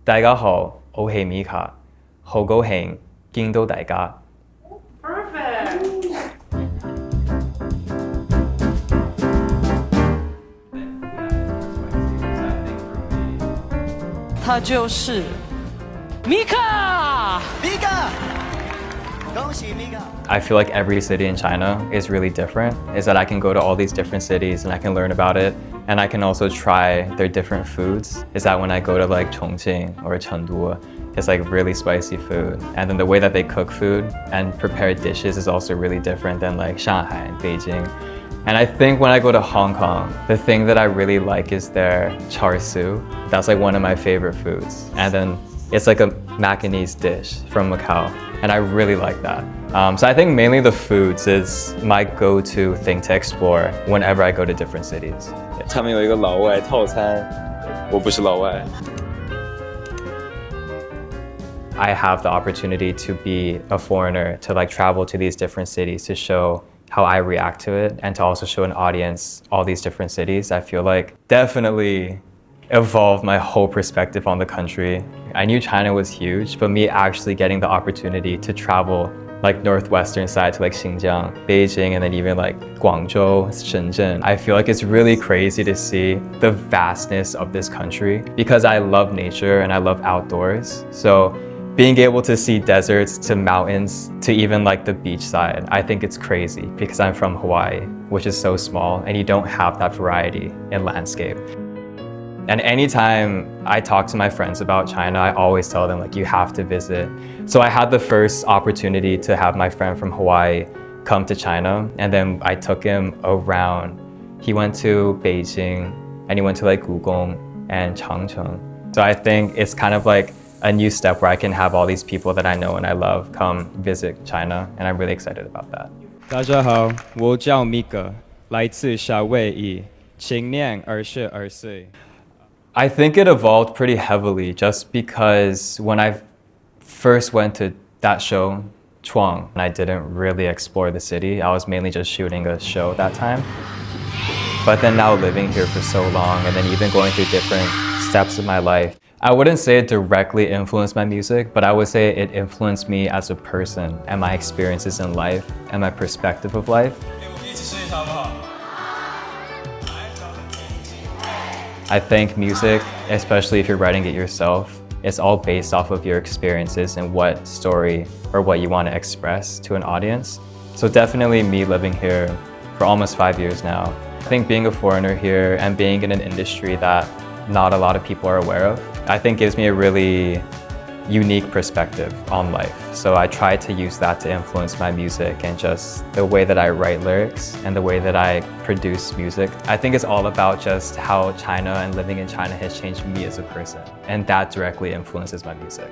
大家好，我係 Mika， 好高興見到大家。Perfect. 他就是 Mika。恭喜 Mika。 I feel like every city in China is really different, is that I can go to all these different cities and I can learn about it, and I can also try their different foods. Is that when I go to like Chongqing or Chengdu, it's like really spicy food. And then the way that they cook food and prepare dishes is also really different than like Shanghai and Beijing. And I think when I go to Hong Kong, the thing that I really like is their char siu. That's like one of my favorite foods. And then it's like a Macanese dish from Macau, and I really like that. So I think mainly the foods is my go-to thing to explore whenever I go to different cities. 他们有一个老外套餐，我不是老外。 I have the opportunity to be a foreigner, to like travel to these different cities to show how I react to it and to also show an audience all these different cities. I feel like definitely evolved my whole perspective on the country. I knew China was huge, but me actually getting the opportunity to travel like northwestern side to like Xinjiang, Beijing, and then even like Guangzhou, Shenzhen. I feel like it's really crazy to see the vastness of this country because I love nature and I love outdoors. So being able to see deserts to mountains to even like the beach side, I think it's crazy because I'm from Hawaii, which is so small and you don't have that variety in landscape. And anytime I talk to my friends about China, I always tell them like, you have to visit. So I had the first opportunity to have my friend from Hawaii come to China, and then I took him around. He went to Beijing and he went to like Gugong and Changcheng. So I think it's kind of like a new step where I can have all these people that I know and I love come visit China, and I'm really excited about that. 大家好，我叫 Mika， 来自夏威夷，今年22岁。 I think it evolved pretty heavily just because when I first went to that show, Chuang, and I didn't really explore the city. I was mainly just shooting a show that time. But then now living here for so long and then even going through different steps of my life, I wouldn't say it directly influenced my music, but I would say it influenced me as a person and my experiences in life and my perspective of life. I think music, especially if you're writing it yourself, it's all based off of your experiences and what story or what you want to express to an audience. So definitely me living here for almost 5 years now. I think being a foreigner here and being in an industry that not a lot of people are aware of, I think gives me a really unique perspective on life. So I try to use that to influence my music and just the way that I write lyrics and the way that I produce music. I think it's all about just how China and living in China has changed me as a person, and that directly influences my music.